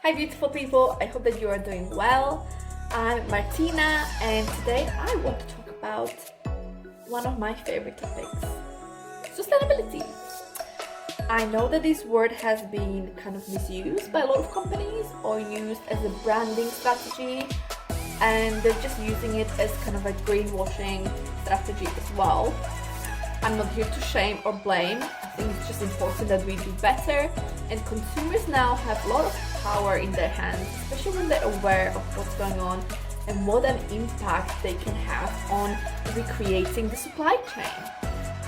Hi beautiful people, I hope that you are doing well. I'm Martina and today I want to talk about one of my favorite topics, sustainability. I know that this word has been kind of misused by a lot of companies or used as a branding strategy, and they're just using it as kind of a greenwashing strategy as well. I'm not here to shame or blame. I think it's just important that we do better, and consumers now have a lot of power in their hands, especially when they're aware of what's going on and what an impact they can have on recreating the supply chain.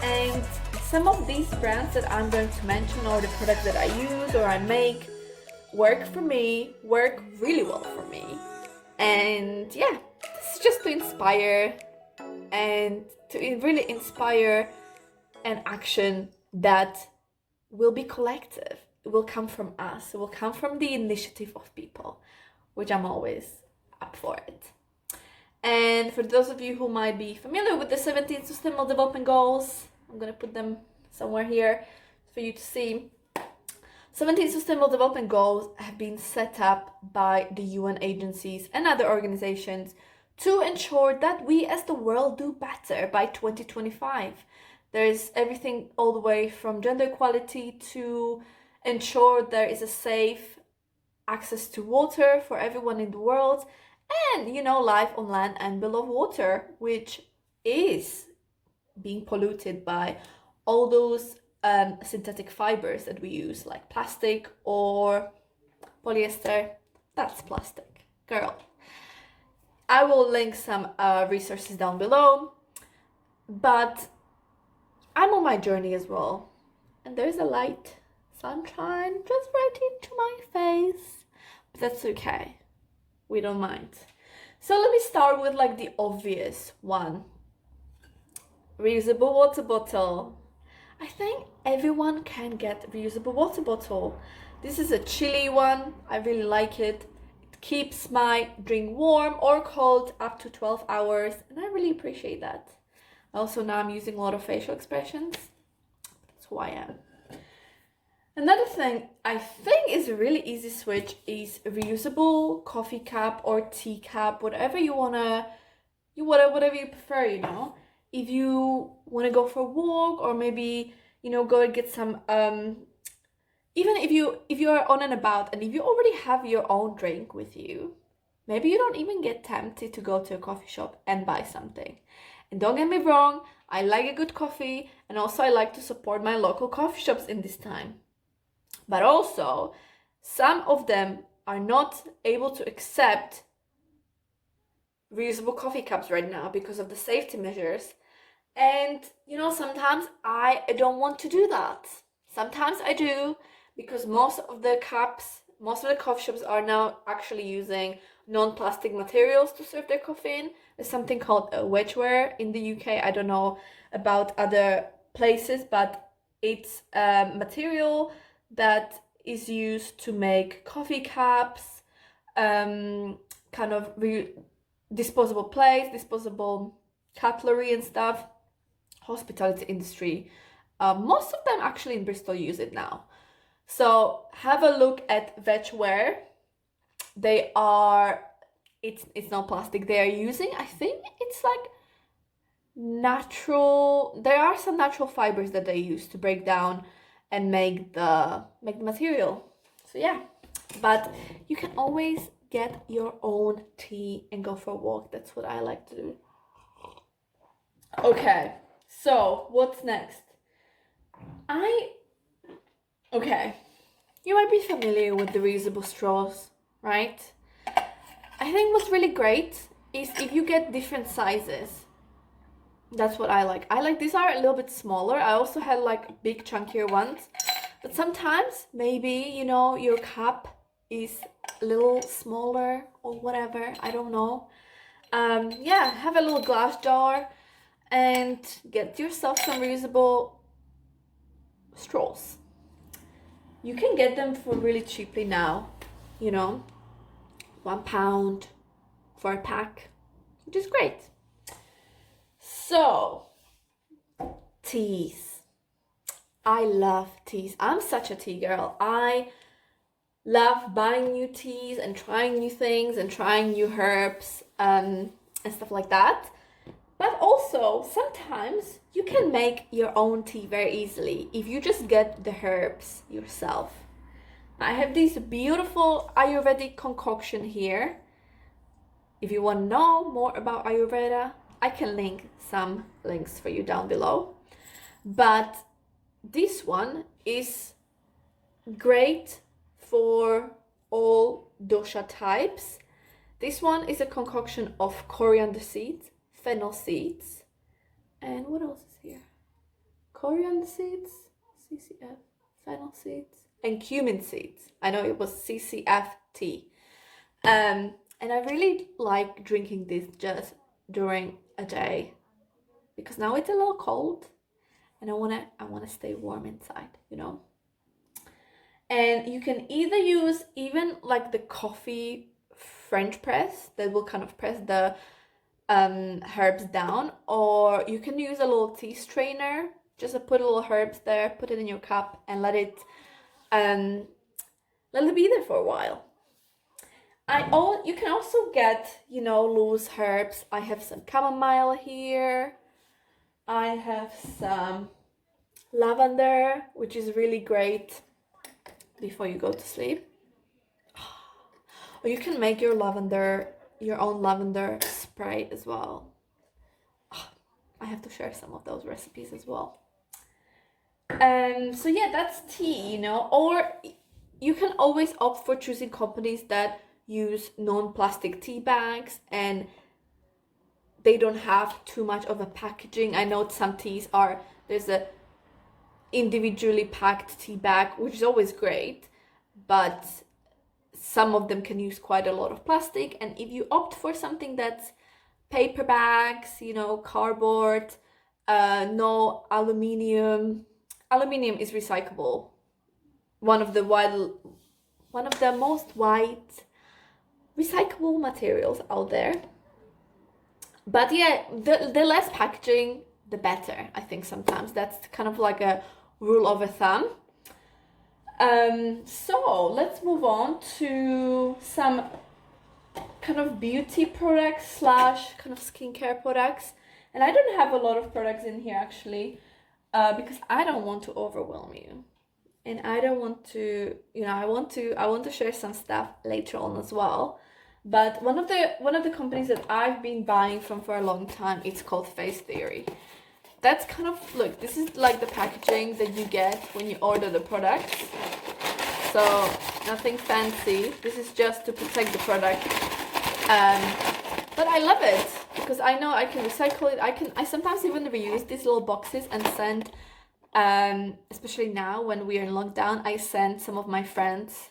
And some of these brands that I'm going to mention, or the products that I use or I make, work for me, work really well for me. And yeah, this is just to inspire and to really inspire an action that will be collective. It will come from us. It will come from the initiative of people, which I'm always up for it. And for those of you who might be familiar with the 17 Sustainable Development Goals, I'm going to put them somewhere here for you to see. 17 Sustainable Development Goals have been set up by the UN agencies and other organizations to ensure that we as the world do better by 2025. There is everything all the way from gender equality to ensure there is a safe access to water for everyone in the world, and life on land and below water, which is being polluted by all those synthetic fibers that we use, like plastic or polyester. That's plastic, girl. I will link some resources down below, but I'm on my journey as well, and there's a light sunshine just right into my face, but that's okay, we don't mind. So let me start with like the obvious one. Reusable water bottle. I think everyone can get reusable water bottle. This is a chilly one. I really like it. It keeps my drink warm or cold up to 12 hours, and I really appreciate that. Also, now I'm using a lot of facial expressions. That's who I am. Another thing I think is a really easy switch is reusable coffee cup or tea cup, whatever you whatever you prefer, If you want to go for a walk, or maybe, go and get some, even if you are on and about and if you already have your own drink with you, maybe you don't even get tempted to go to a coffee shop and buy something. And don't get me wrong, I like a good coffee, and also I like to support my local coffee shops in this time. But also, some of them are not able to accept reusable coffee cups right now because of the safety measures. And, sometimes I don't want to do that. Sometimes I do, because most of the coffee shops are now actually using non-plastic materials to serve their coffee in. There's something called a wedgeware in the UK. I don't know about other places, but it's a material that is used to make coffee cups, kind of disposable plates, disposable cutlery and stuff. Hospitality industry. Most of them actually in Bristol use it now. So have a look at Vegware. It's not plastic. They are using, I think it's like natural. There are some natural fibers that they use to break down and make the material. So yeah, but you can always get your own tea and go for a walk. That's what I like to do. Okay, so what's next? Okay, you might be familiar with the reusable straws, right? I think what's really great is if you get different sizes. That's what I like. These are a little bit smaller. I also had like big chunkier ones, but sometimes maybe, your cup is a little smaller or whatever. I don't know. Yeah, have a little glass jar and get yourself some reusable straws. You can get them for really cheaply now, £1 for a pack, which is great. So, teas. I love teas. I'm such a tea girl. I love buying new teas and trying new things and trying new herbs and stuff like that. But also, sometimes you can make your own tea very easily if you just get the herbs yourself. I have this beautiful Ayurvedic concoction here. If you want to know more about Ayurveda, I can link some links for you down below. But this one is great for all dosha types. This one is a concoction of coriander seeds, fennel seeds, and what else is here? Coriander seeds, CCF, fennel seeds, and cumin seeds. I know it was CCF tea. And I really like drinking this just during a day because now it's a little cold and I wanna stay warm inside, you know. And you can either use even like the coffee French press that will kind of press the herbs down, or you can use a little tea strainer, just to put a little herbs there, put it in your cup and let it be there for a while. You can also get, you know, loose herbs. I have some chamomile here. I have some lavender, which is really great before you go to sleep. Or you can make your own lavender spray as well. I have to share some of those recipes as well. So yeah, that's tea, you know. Or you can always opt for choosing companies that use non-plastic tea bags and they don't have too much of a packaging. I know some teas there's a individually packed tea bag, which is always great, but some of them can use quite a lot of plastic. And if you opt for something that's paper bags, you know, cardboard, no aluminium is recyclable, one of the most wide recyclable materials out there. But yeah, the less packaging, the better. I think sometimes that's kind of like a rule of thumb. So let's move on to some kind of beauty products / kind of skincare products. And I don't have a lot of products in here actually, because I don't want to overwhelm you. And I don't want to, you know, I want to share some stuff later on as well. But one of the companies that I've been buying from for a long time, it's called Face Theory. That's kind of, look, this is like the packaging that you get when you order the products. So nothing fancy. This is just to protect the product. But I love it because I know I can recycle it. I sometimes even reuse these little boxes and send, especially now when we are in lockdown, I send some of my friends,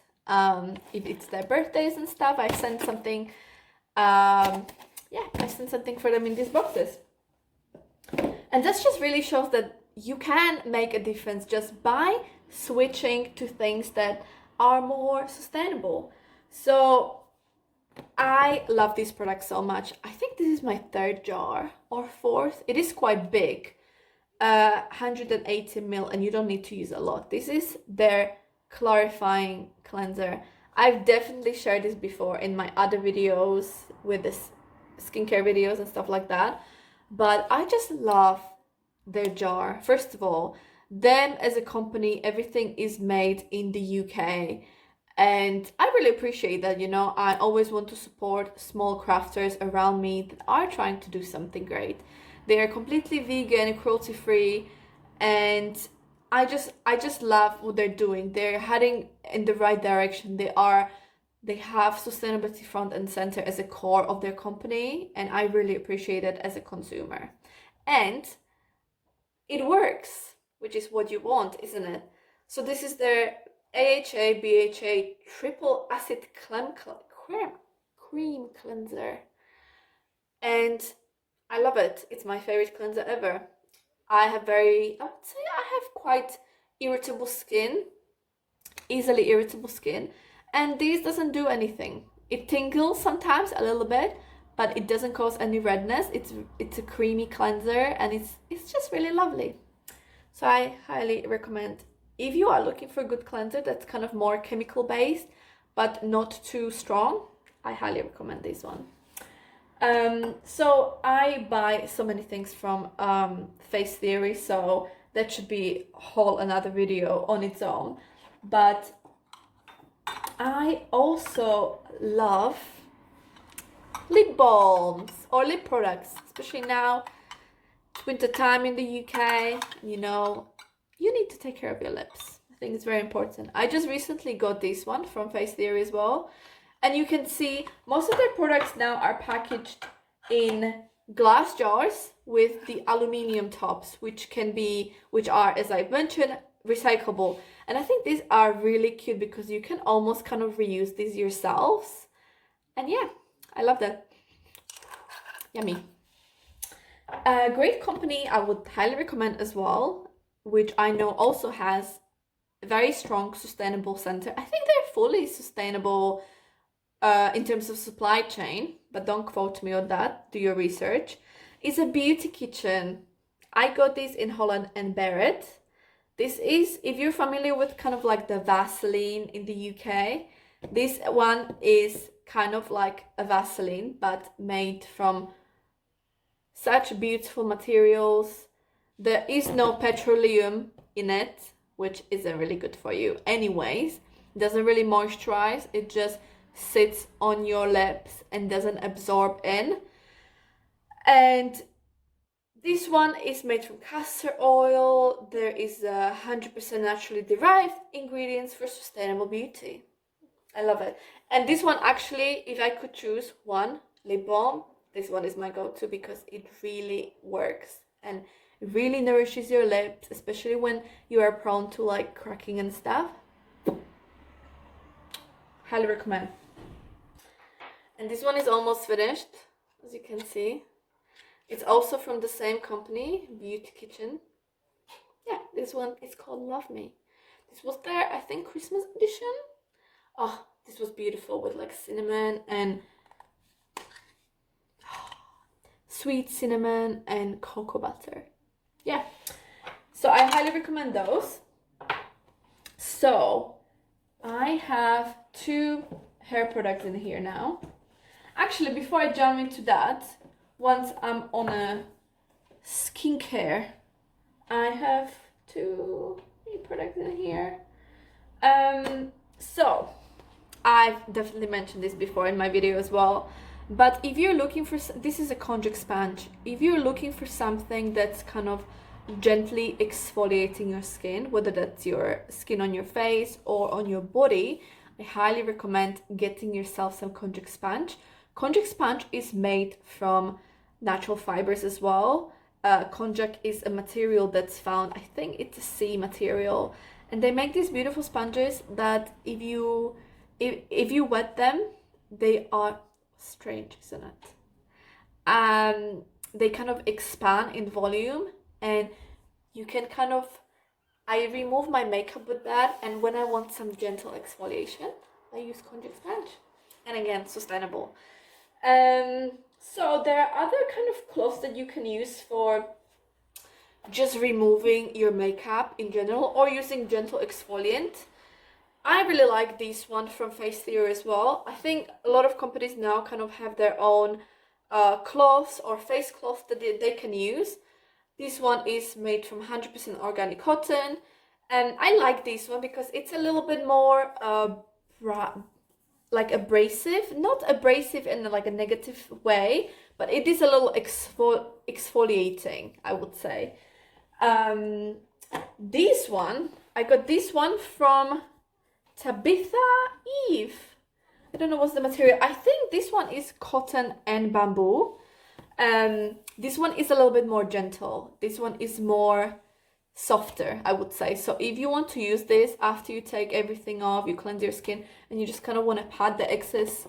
if it's their birthdays and stuff, I send something, I send something for them in these boxes. And this just really shows that you can make a difference just by switching to things that are more sustainable. So I love this product so much. I think this is my third jar or fourth. It is quite big, 180 ml, and you don't need to use a lot. This is their clarifying cleanser. I've definitely shared this before in my other videos with this skincare videos and stuff like that. But I just love their jar. First of all, them as a company, everything is made in the UK. And I really appreciate that, you know. I always want to support small crafters around me that are trying to do something great. They are completely vegan and cruelty-free, and I just love what they're doing. They're heading in the right direction. They have sustainability front and center as a core of their company, and I really appreciate it as a consumer. And it works, which is what you want, isn't it? So this is their AHA BHA triple acid cream cleanser, and I love it. It's my favorite cleanser ever. I would say I have quite irritable skin, easily irritable skin, and this doesn't do anything. It tingles sometimes a little bit, but it doesn't cause any redness. It's a creamy cleanser, and it's just really lovely. So I highly recommend, if you are looking for a good cleanser that's kind of more chemical based, but not too strong. I highly recommend this one. So I buy so many things from Face Theory, so that should be a whole another video on its own. But I also love lip balms or lip products, especially now, it's winter time in the UK, you know, you need to take care of your lips. I think it's very important. I just recently got this one from Face Theory as well. And you can see most of their products now are packaged in glass jars with the aluminium tops, which are, as I mentioned, recyclable. And I think these are really cute because you can almost kind of reuse these yourselves. And yeah, I love that. Yummy. A great company I would highly recommend as well, which I know also has a very strong sustainable center. I think they're fully sustainable in terms of supply chain, but don't quote me on that, do your research, is a beauty kitchen. I got this in Holland and Barrett. This is, if you're familiar with kind of like the Vaseline in the UK, this one is kind of like a Vaseline, but made from such beautiful materials. There is no petroleum in it, which isn't really good for you anyways. It doesn't really moisturize, it just sits on your lips and doesn't absorb in. And this one is made from castor oil. There is 100% naturally derived ingredients for sustainable beauty. I love it. And this one, actually, if I could choose one lip balm, this one is my go-to because it really works and it really nourishes your lips, especially when you are prone to like cracking and stuff. Highly recommend. And this one is almost finished, as you can see. It's also from the same company, Beauty Kitchen. Yeah, this one is called Love Me. This was their, I think, Christmas edition. Oh, this was beautiful with like cinnamon and sweet cinnamon and cocoa butter. Yeah, so I highly recommend those. So I have 2 hair products in here now. Actually, before I jump into that, once I'm on a skincare, I have 2 products in here. So I've definitely mentioned this before in my video as well, but if you're looking for, this is a conjugate sponge. If you're looking for something that's kind of gently exfoliating your skin, whether that's your skin on your face or on your body, I highly recommend getting yourself some conjugate sponge. Konjac sponge is made from natural fibers as well. Konjac is a material that's found, I think it's a sea material, and they make these beautiful sponges that if you wet them, they are strange, isn't it? They kind of expand in volume, and you can kind of, I remove my makeup with that, and when I want some gentle exfoliation, I use Konjac sponge. And again, sustainable. So there are other kind of cloths that you can use for just removing your makeup in general or using gentle exfoliant. I really like this one from Face Theory as well. I think a lot of companies now kind of have their own cloths or face cloths that they can use. This one is made from 100% organic cotton, and I like this one because it's a little bit more like abrasive, not abrasive in like a negative way, but it is a little exfoliating, I would say. This one, I got this one from Tabitha Eve. I don't know what's the material. I think this one is cotton and bamboo. This one is a little bit more gentle. This one is more softer, I would say. So if you want to use this after you take everything off, you cleanse your skin, and you just kind of want to pad the excess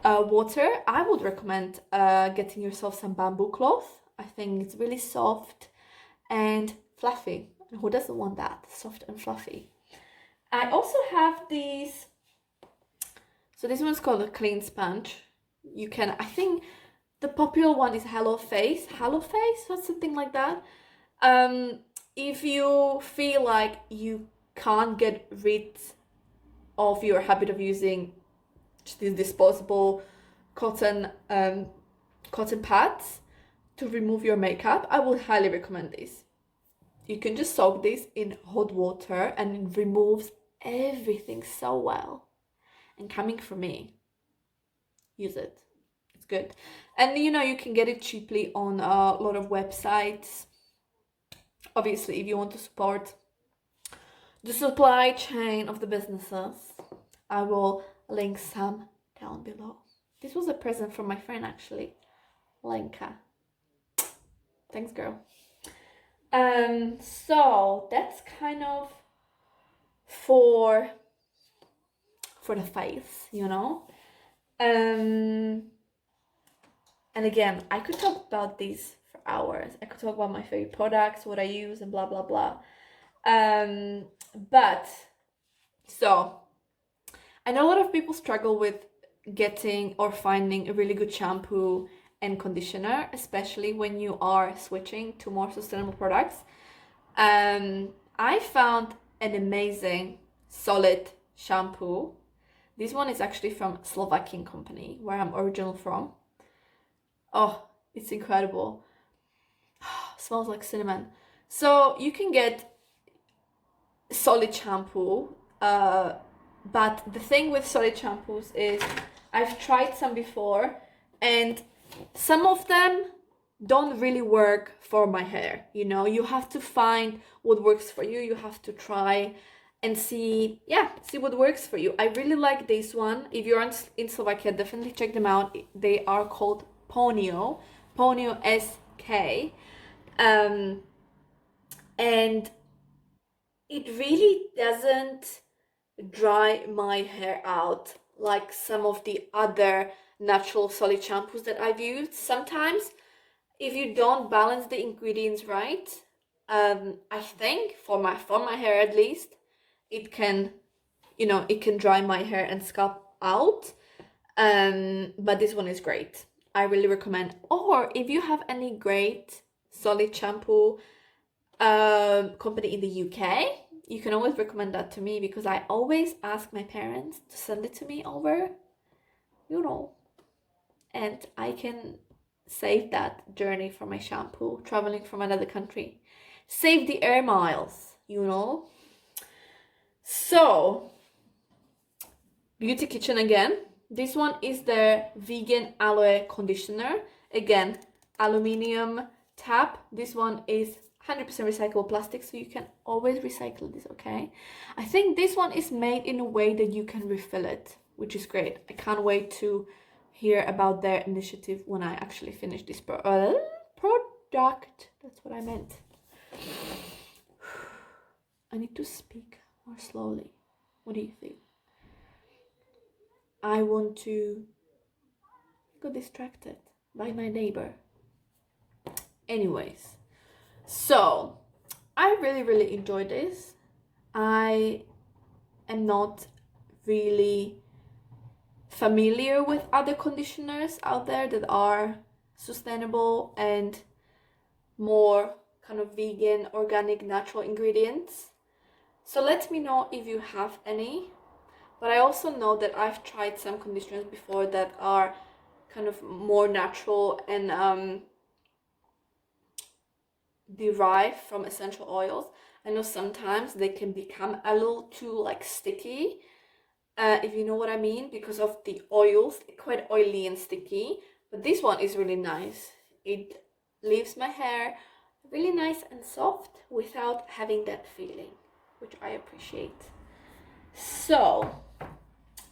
water, I would recommend getting yourself some bamboo cloth. I think it's really soft and fluffy. And who doesn't want that? Soft and fluffy. I also have these. So this one's called a clean sponge. You can, I think the popular one is Hello Face or something like that. If you feel like you can't get rid of your habit of using these disposable cotton cotton pads to remove your makeup. I would highly recommend this. You can just soak this in hot water and it removes everything so well. And coming from me, use it. It's good. And you know, you can get it cheaply on a lot of websites. Obviously, if you want to support the supply chain of the businesses, I will link some down below. This was a present from my friend, actually, Lenka. Thanks, girl. So that's kind of for the face, you know. And again, I could talk about these for hours. I could talk about my favorite products, what I use, and blah blah blah. But so I know a lot of people struggle with getting or finding a really good shampoo and conditioner, especially when you are switching to more sustainable products. I found an amazing solid shampoo. This one is actually from Slovakian company, where I'm original from. Oh, it's incredible. Smells like cinnamon. So you can get solid shampoo, but the thing with solid shampoos is I've tried some before and some of them don't really work for my hair. You know, you have to find what works for you. You have to try and see what works for you. I really like this one. If you're in Slovakia, definitely check them out. They are called Ponyo SK. And it really doesn't dry my hair out like some of the other natural solid shampoos that I've used. Sometimes if you don't balance the ingredients right, I think for my hair at least, it can dry my hair and scalp out. But this one is great. I really recommend. Or if you have any great solid shampoo company in the UK, you can always recommend that to me, because I always ask my parents to send it to me over, and I can save that journey for my shampoo, traveling from another country. Save the air miles, So, Beauty Kitchen again. This one is the vegan aloe conditioner. Again, aluminium tap. This one is 100% recyclable plastic, so you can always recycle this, okay? I think this one is made in a way that you can refill it, which is great. I can't wait to hear about their initiative when I actually finish this product. That's what I meant. I need to speak more slowly. What do you think? I want to got distracted by my neighbor. Anyways, so I really enjoyed this. I am not really familiar with other conditioners out there that are sustainable and more kind of vegan, organic, natural ingredients. So let me know if you have any. But I also know that I've tried some conditioners before that are kind of more natural and derived from essential oils. I know sometimes they can become a little too sticky, if you know what I mean, because of the oils, quite oily and sticky. But this one is really nice. It leaves my hair really nice and soft without having that feeling, which I appreciate. So,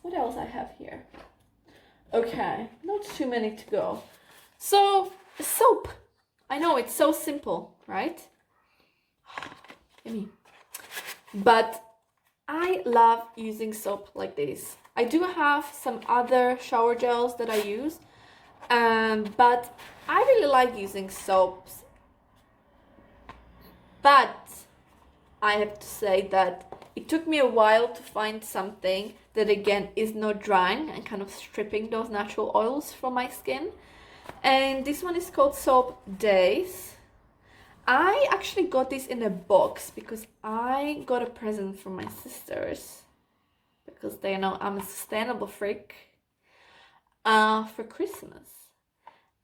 what else I have here? Okay, not too many to go. So, soap. I know it's so simple, right? Yummy. But I love using soap like this. I do have some other shower gels that I use, but I really like using soaps. But I have to say that it took me a while to find something that again is not drying and kind of stripping those natural oils from my skin. And this one is called Soap Days. I actually got this in a box because I got a present from my sisters, because they know I'm a sustainable freak. for Christmas.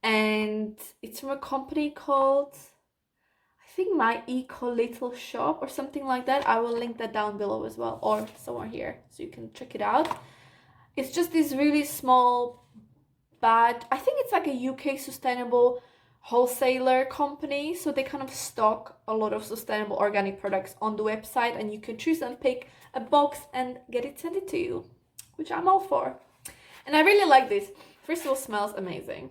And it's from a company called, I think, My Eco Little Shop or something like that. I will link that down below as well, or somewhere here, so you can check it out. It's just this really small, but I think it's like a UK sustainable wholesaler company, so they kind of stock a lot of sustainable organic products on the website, and you can choose and pick a box and get it sent to you, which I'm all for. And I really like this. First of all, smells amazing,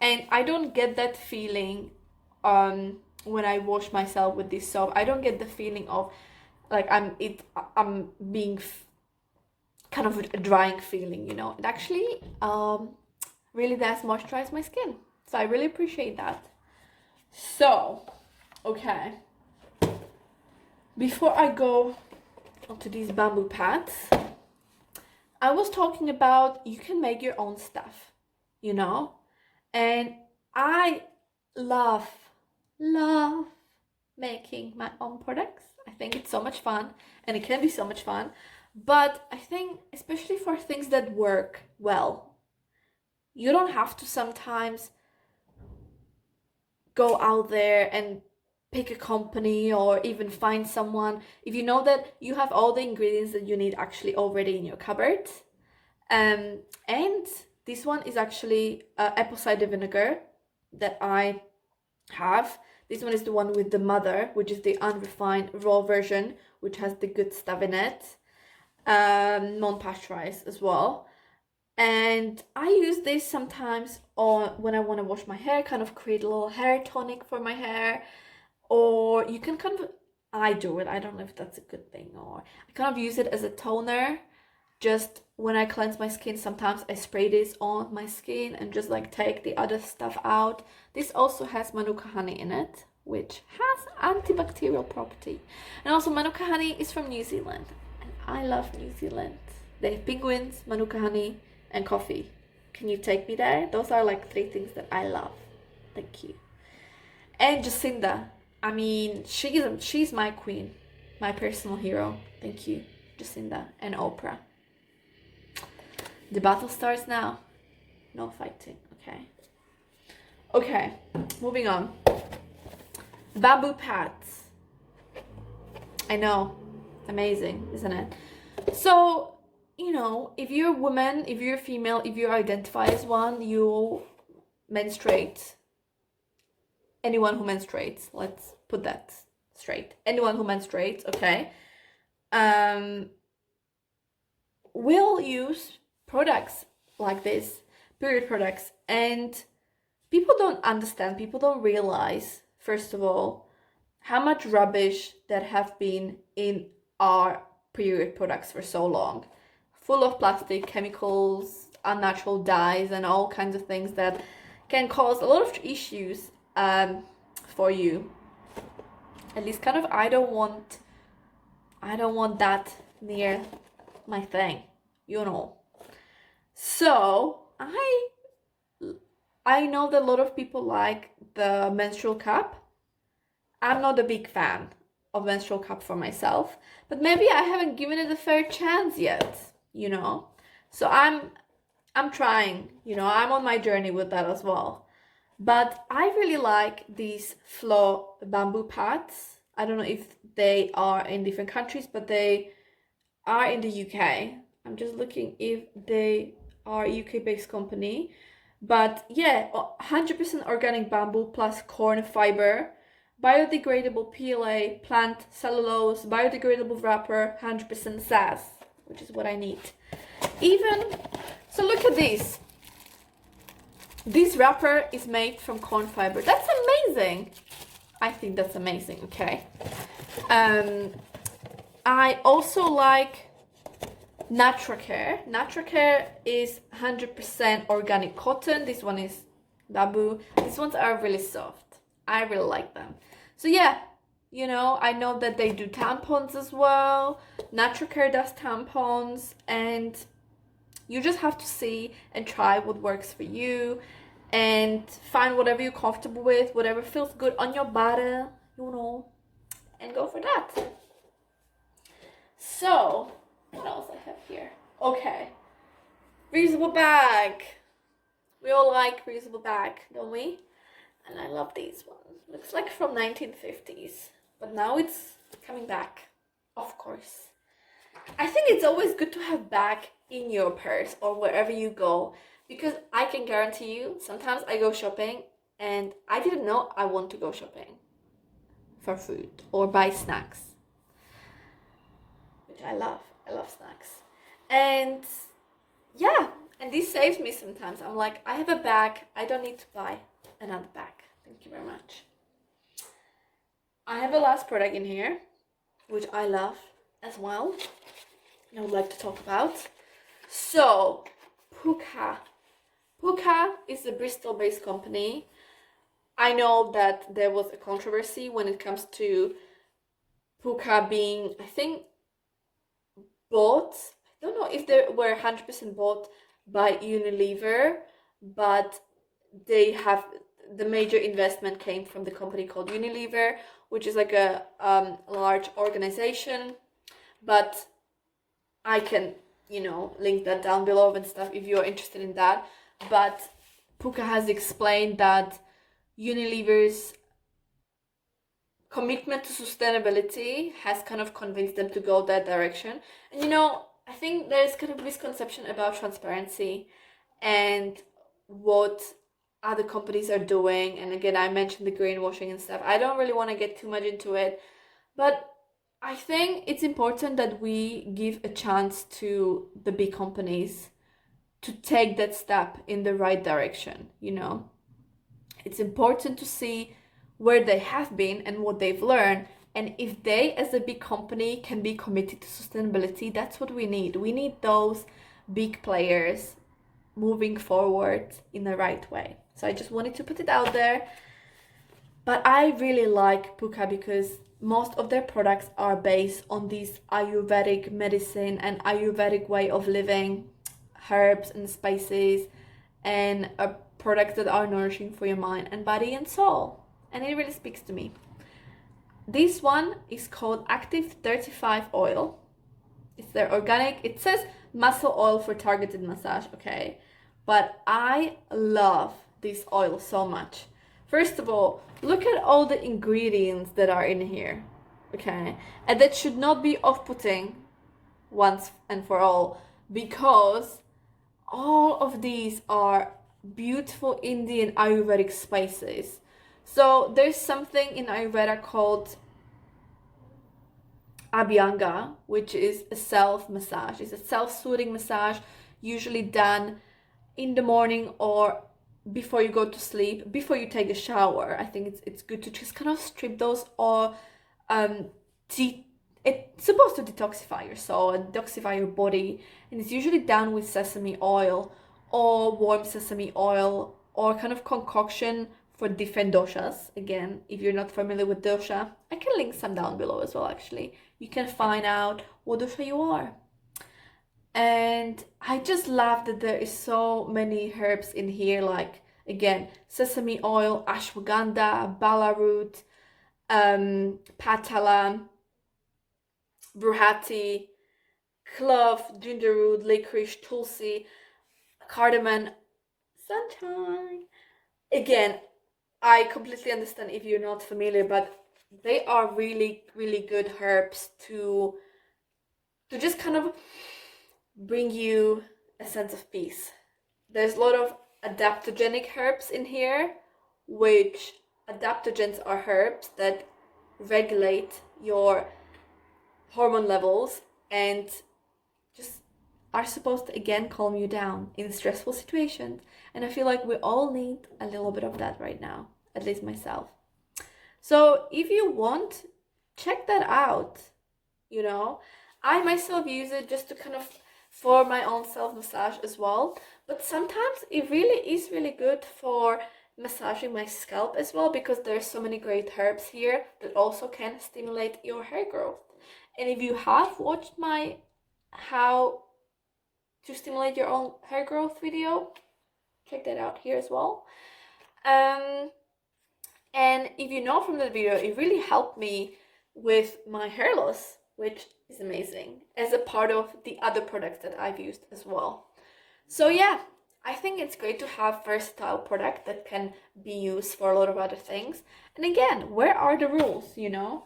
and I don't get that feeling when I wash myself with this soap. I don't get the feeling of like I'm being kind of a drying feeling, you know. It actually really does moisturize my skin, so I really appreciate that. So okay, before I go onto these bamboo pads, I was talking about you can make your own stuff, you know, and I love making my own products. I think it's so much fun, and it can be so much fun. But I think, especially for things that work well, you don't have to sometimes go out there and pick a company or even find someone if you know that you have all the ingredients that you need actually already in your cupboard. And this one is actually apple cider vinegar that I have. This one is the one with the mother, which is the unrefined raw version, which has the good stuff in it, non-pasteurized as well. And I use this sometimes on when I want to wash my hair, kind of create a little hair tonic for my hair. Or you can kind of, I do it, I don't know if that's a good thing, or I kind of use it as a toner. Just when I cleanse my skin, sometimes I spray this on my skin and just like take the other stuff out. This also has manuka honey in it, which has antibacterial property. And also manuka honey is from New Zealand, and I love New Zealand. They have penguins, manuka honey, and coffee. Can you take me there? Those are like 3 things that I love. Thank you. And Jacinda, I mean, she's my queen, my personal hero. Thank you, Jacinda and Oprah. The battle starts now. No fighting, okay? Okay, moving on. Bamboo pads. I know, amazing, isn't it? So, you know, if you're a woman, if you're a female, if you identify as one, you menstruate. Anyone who menstruates, let's put that straight. Anyone who menstruates, okay, will use products like this, period products. And people don't understand, people don't realize, first of all, how much rubbish that have been in our period products for so long. Full of plastic, chemicals, unnatural dyes, and all kinds of things that can cause a lot of issues for you. At least kind of I don't want that near my thing, you know. So I know that a lot of people like the menstrual cup. I'm not a big fan of menstrual cup for myself, but maybe I haven't given it a fair chance yet, you know. So I'm trying, you know, I'm on my journey with that as well. But I really like these Flo bamboo pads. I don't know if they are in different countries, but they are in the UK. I'm just looking if they are a UK-based company. But yeah, 100% organic bamboo plus corn fiber, biodegradable PLA, plant cellulose, biodegradable wrapper, 100% SAS, which is what I need. So look at this. This wrapper is made from corn fiber. That's amazing. I think that's amazing, okay. I also like Naturacare. Naturacare is 100% organic cotton. This one is bamboo. These ones are really soft. I really like them. So yeah, you know, I know that they do tampons as well. Naturacare does tampons, and you just have to see and try what works for you and find whatever you're comfortable with, whatever feels good on your body, you know, and go for that. So, what else I have here? Okay. Reusable bag. We all like reusable bag, don't we? And I love these ones. Looks like from 1950s, but now it's coming back, of course. I think it's always good to have bag in your purse or wherever you go, because I can guarantee you, sometimes I go shopping and I didn't know I want to go shopping for food or buy snacks, which I love. I love snacks. And yeah, and this saves me sometimes. I'm like, I have a bag, I don't need to buy another bag. Thank you very much. I have a last product in here, which I love as well, I would like to talk about. So, Puka. Puka is a Bristol-based company. I know that there was a controversy when it comes to Puka being, I think, bought. I don't know if they were 100% bought by Unilever, but they have the major investment came from the company called Unilever, which is like a large organization. But I can, link that down below and stuff if you're interested in that. But Puka has explained that Unilever's commitment to sustainability has kind of convinced them to go that direction. And I think there's kind of misconception about transparency and what other companies are doing. And again, I mentioned the greenwashing and stuff. I don't really want to get too much into it, but I think it's important that we give a chance to the big companies to take that step in the right direction. It's important to see where they have been and what they've learned. And if they, as a big company, can be committed to sustainability, that's what we need. We need those big players moving forward in the right way. So I just wanted to put it out there. But I really like Puka because most of their products are based on this Ayurvedic medicine and Ayurvedic way of living, herbs and spices, and products that are nourishing for your mind and body and soul. And it really speaks to me. This one is called Active 35 Oil. It's their organic. It says muscle oil for targeted massage, okay? But I love this oil so much. First of all, look at all the ingredients that are in here, okay? And that should not be off-putting once and for all, because all of these are beautiful Indian Ayurvedic spices. So there's something in Ayurveda called Abhyanga, which is a self-massage. It's a self-soothing massage, usually done in the morning or before you go to sleep, before you take a shower. I think it's good to just kind of strip those, or it's supposed to detoxify your soul and detoxify your body, and it's usually done with sesame oil or warm sesame oil or kind of concoction for different doshas. Again, if you're not familiar with dosha, I can link some down below as well. Actually, you can find out what dosha you are. And I just love that there is so many herbs in here, like, again, sesame oil, ashwagandha, bala root, patala, bruhati, clove, ginger root, licorice, tulsi, cardamom, sunshine. Again, I completely understand if you're not familiar, but they are really, really good herbs to just kind of bring you a sense of peace. There's a lot of adaptogenic herbs in here, which adaptogens are herbs that regulate your hormone levels and just are supposed to, again, calm you down in stressful situations. And I feel like we all need a little bit of that right now, at least myself. So if you want, check that out. I myself use it just to kind of for my own self-massage as well, but sometimes it really is really good for massaging my scalp as well, because there's so many great herbs here that also can stimulate your hair growth. And if you have watched my how to stimulate your own hair growth video, check that out here as well. And if you know from the video, it really helped me with my hair loss, which is amazing, as a part of the other products that I've used as well. So yeah, I think it's great to have versatile product that can be used for a lot of other things. And again, where are the rules, you know?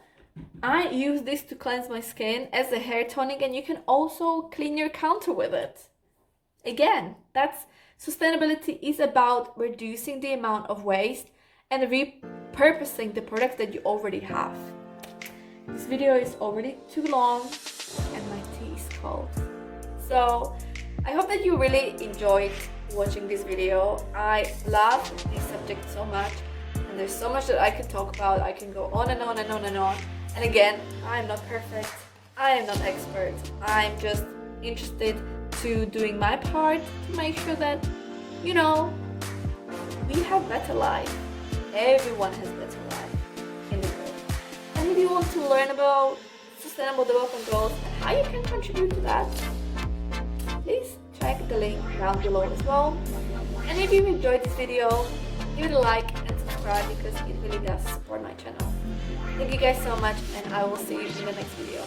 I use this to cleanse my skin as a hair tonic, and you can also clean your counter with it. Again, that's sustainability is about reducing the amount of waste and repurposing the products that you already have. This video is already too long and my tea is cold. So I hope that you really enjoyed watching this video. I love this subject so much, and there's so much that I could talk about. I can go on and on and on and on. And again, I'm not perfect. I am not expert. I'm just interested to doing my part to make sure that, you know, we have better life. Everyone has better life in the world. And if you want to learn about sustainable development goals and how you can contribute to that, please check the link down below as well. And if you enjoyed this video, give it a like and subscribe, because it really does support my channel. Thank you guys so much, and I will see you in the next video.